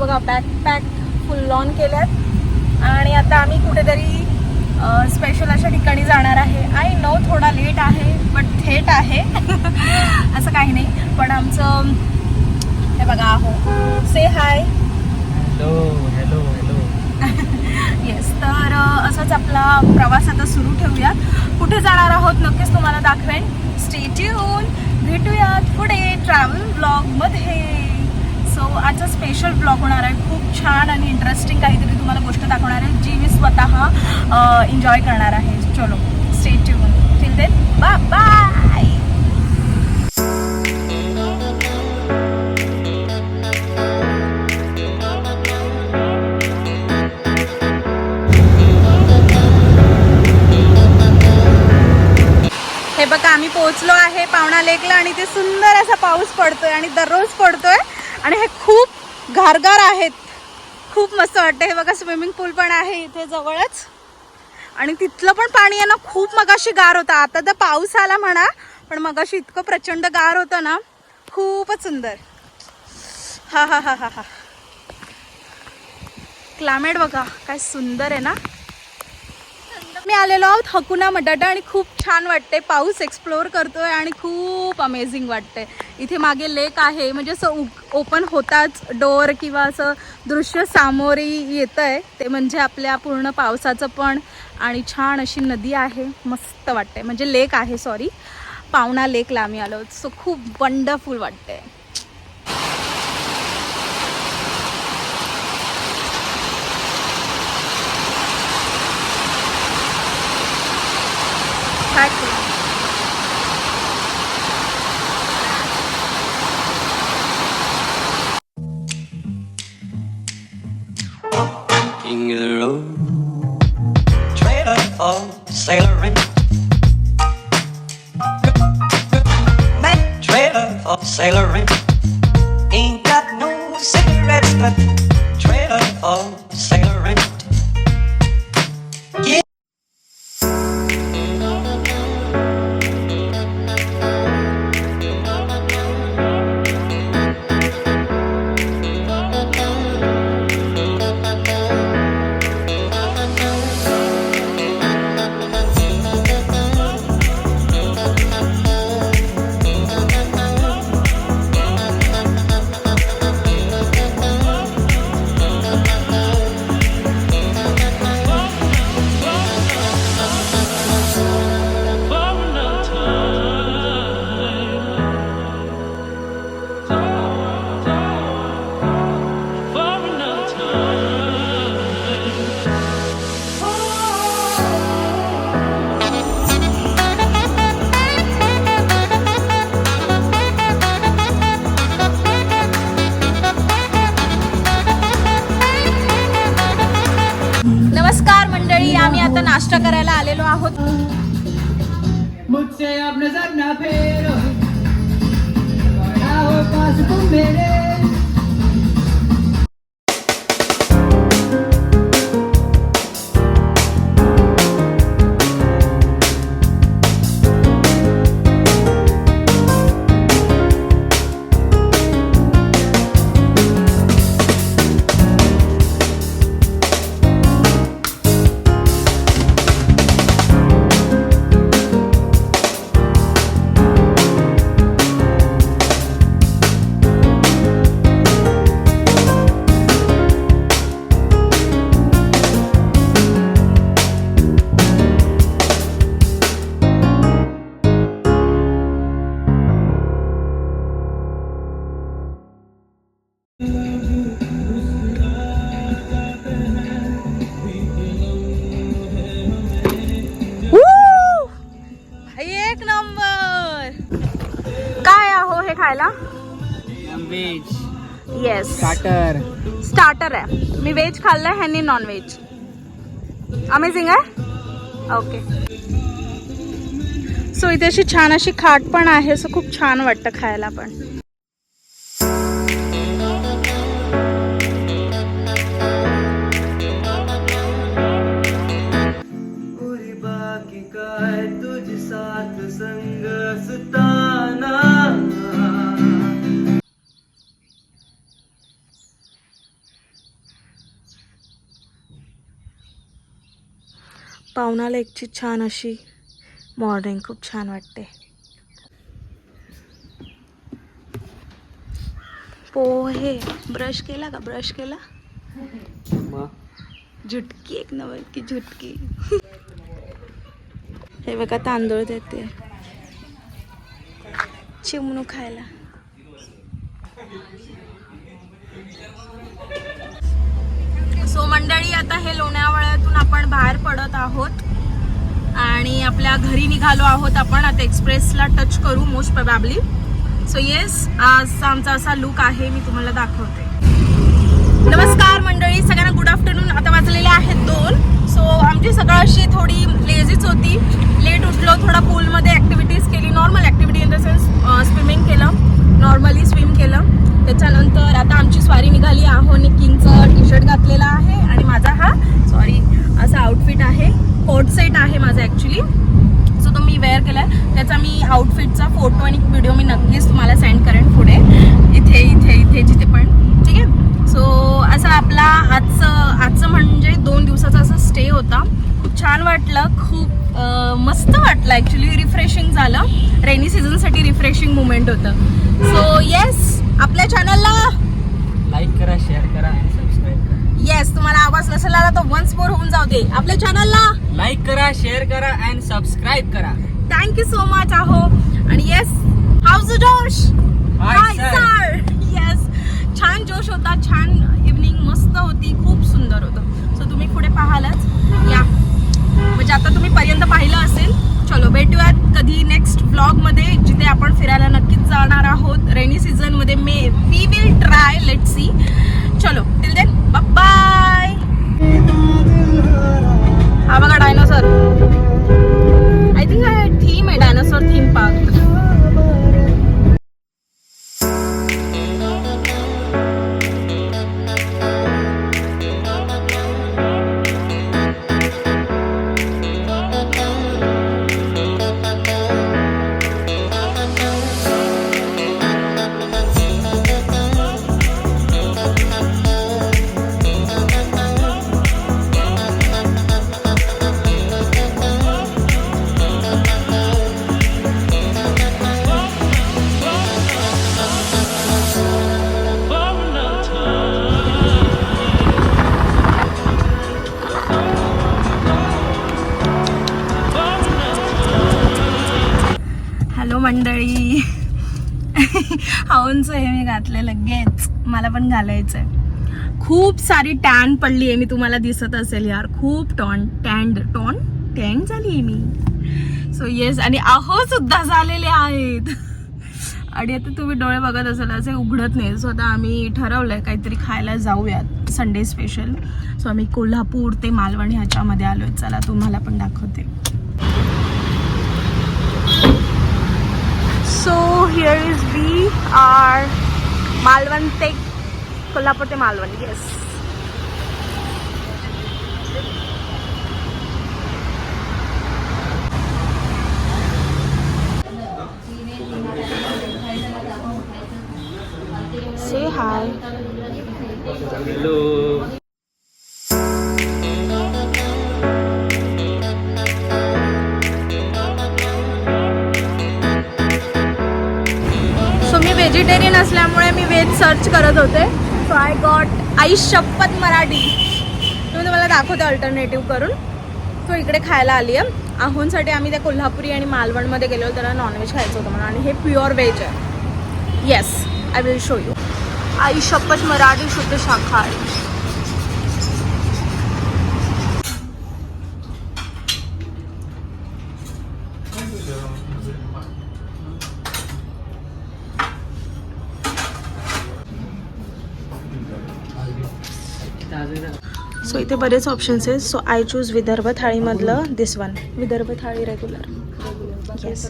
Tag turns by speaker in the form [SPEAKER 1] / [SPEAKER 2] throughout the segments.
[SPEAKER 1] बघा backpack full on केल्यात आणि आता आम्ही कुठेतरी स्पेशल अशा ठिकाणी जाणार आहे. आय नो थोडा लेट आहे बट थेट आहे असं काही नाही. पण आमचं हे बघा आहो say hi
[SPEAKER 2] hello hello hello
[SPEAKER 1] yes. तर असंच आपला प्रवास आता सुरू ठेवूयात. कुठे जाणार आहोत नक्कीच तुम्हाला दाखवेन. Stay tune. भेटूयात पुढे ट्रॅव्हल ब्लॉगमध्ये. सो आजचा स्पेशल ब्लॉग होणार आहे. खूप छान आणि इंटरेस्टिंग काहीतरी तुम्हाला गोष्ट दाखवणार आहे जी मी स्वतः एन्जॉय करणार आहे. चलो stay tune. Till then bye bye. हे बघा आम्ही पोहोचलो आहे पावणा लेकला आणि ते सुंदर असा पाऊस पडतोय आणि दररोज पडतोय आणि हे खूप गारगार आहेत. खूप मस्त वाटतं. हे बघा स्विमिंग पूल पण आहे इथे जवळच आणि तिथलं पण पाणी आहे ना खूप मगाशी गार होता. आता तर पाऊस आला म्हणा पण मगाशी इतकं प्रचंड गार होतं ना. खूपच सुंदर. हा हा हा हा हा. क्लायमेट बघा काय सुंदर आहे ना. मी आलेलो आहोत हकुना मटाटा आणि खूप छान वाटते. पाऊस एक्सप्लोअर करतोय आणि खूप अमेझिंग वाटते. इथे मागे लेक आहे म्हणजे असं ओपन होताच डोअर किंवा असं दृश्य सामोरी येत आहे. ते म्हणजे आपल्या पूर्ण पावसाचं पण आणि छान अशी नदी आहे. मस्त वाटते म्हणजे लेक आहे सॉरी पावणा लेकला आम्ही आलो. सो खूप वंडरफुल वाटते.
[SPEAKER 3] King of the road, trailer for sailoring, that trailer for sailoring, ain't got no cigarettes, but trailer for sailoring. Yeah.
[SPEAKER 1] नमस्कार मंडळी. आम्ही आता नाश्ता करायला आलेलो आहोत.
[SPEAKER 2] मुझसे अब नजर ना फेरो आओ पास तुम मेरे.
[SPEAKER 1] एक नंबर. काय आहो हे खायला?
[SPEAKER 2] Veg
[SPEAKER 1] yes
[SPEAKER 2] starter.
[SPEAKER 1] स्टार्टर आहे. मी व्हेज खाल्लंय ह्यांनी नॉन व्हेज. अमेझिंग आहे. ओके. सो इथे अशी छान अशी खाट पण आहे. सो खूप छान वाटतं खायला पण. पावणाला एकची छान अशी मॉर्निंग, खूप छान वाटते. पोहे ब्रश केला का? ब्रश केला? झुटकी, एक नंबर की झुटकी. हे बघा तांदूळ देते चिमणू खायला. सो मंडळी, आता हे लोणावळ्यातून आपण बाहेर पडत आहोत आणि आपल्या घरी निघालो आहोत आपण. आता एक्सप्रेसला टच करू मोस्ट प्रोबॅबली. सो येस, आज आमचा असा लुक आहे, मी तुम्हाला दाखवते. नमस्कार मंडळी, सगळ्यांना गुड आफ्टरनून. आता वाजलेले आहेत 2. सो आमची सकाळ अशी थोडी लेझीच होती. लेट उठलो, थोडा पूलमध्ये ॲक्टिव्हिटीज केली, normal activity in the sense swimming केलं, नॉर्मली स्विम केलं. त्याच्यानंतर आता आमची स्वारी निघाली. आहोने किंगचं टी शर्ट घातलेला आहे आणि माझा हा असा आउटफिट आहे. कोट सेट आहे माझा ॲक्च्युली. सो तो मी वेअर केला आहे. त्याचा मी आउटफिटचा फोटो आणि व्हिडिओ मी नक्कीच तुम्हाला सेंड करेन पुढे, इथे जिथे पण. ठीक आहे. सो असं आपला आजचं म्हणजे 2 दिवसाचा असा स्टे होता. खूप छान वाटलं, खूप मस्त वाटलं ॲक्च्युली. रिफ्रेशिंग झालं. रेनी सीझनसाठी रिफ्रेशिंग मुमेंट होतं. सो येस, आपल्या चॅनलला
[SPEAKER 2] लाईक करा, शेअर करा आणि सबस्क्राईब करा.
[SPEAKER 1] येस, तुम्हाला आवाज नसेल आला तर वन्स मोर होऊन जाऊ दे. आपल्या चॅनलला
[SPEAKER 2] लाईक करा, शेअर करा आणि सबस्क्राईब करा.
[SPEAKER 1] Thank you so much. आहो आणि येस, हाऊज द जोश?
[SPEAKER 2] Hi sir.
[SPEAKER 1] येस, छान जोश होता, छान इव्हनिंग मस्त होती, खूप सुंदर होतं. सो तुम्ही पुढे पाहालच या, म्हणजे आता तुम्ही पर्यंत पाहिलं असेल. चलो भेटूयात कधी नेक्स्ट व्लॉगमध्ये, जिथे आपण फिरायला नक्कीच जाणार आहोत रेनी सीझनमध्ये. We will try, let see. चलो टिल देन बाय. हा बघा डायनोसॉर. आय थिंक हा थीम आहे, डायनोसॉर थीम पार्क. मंडळी, हाऊंचं हे मी घातलं लगेच, मला पण घालायचं आहे. खूप सारी टॅन पडली आहे, मी तुम्हाला दिसत असेल यार, खूप टॅन झाली आहे मी. सो येस, आणि आहो सुद्धा झालेले आहेत. आणि आता तुम्ही डोळे बघत असाल असे उघडत नाही. सो आता आम्ही ठरवलंय काहीतरी खायला जाऊयात, संडे स्पेशल. सो आम्ही कोल्हापूर ते मालवण ह्याच्यामध्ये आलोय. चला तुम्हाला पण दाखवते. So here is we are Malvan ते कोल्हापूर ते Malvan. Yes, say hi.
[SPEAKER 2] Hello.
[SPEAKER 1] So मी व्हेजिटेरियन असल्यामुळे मी व्हेज सर्च करत होते. सो आय गॉट आई शपथ मराठी. मी तुम्हाला दाखवते अल्टरनेटिव्ह करून. सो इकडे खायला आली आहे. आहोंसाठी आम्ही त्या कोल्हापुरी आणि मालवणमध्ये गेलो, त्याला नॉनव्हेज खायचं होतं म्हणून, आणि हे प्युअर व्हेज आहे. Yes, I will show you. आई शपथ मराठी शुद्ध शाकाहारी. सो इथे बरेच ऑप्शन्स आहेत. सो आय चूज विदर्भ थाळीमधलं this one, Vidarbha thali regular. Yes,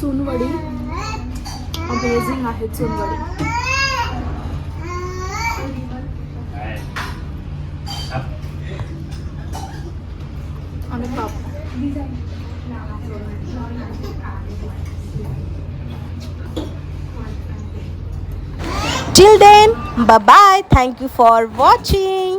[SPEAKER 1] चुनवडी amazing आहे चुनवडी. आणि पापड.
[SPEAKER 4] Till then, bye bye. Thank you for watching.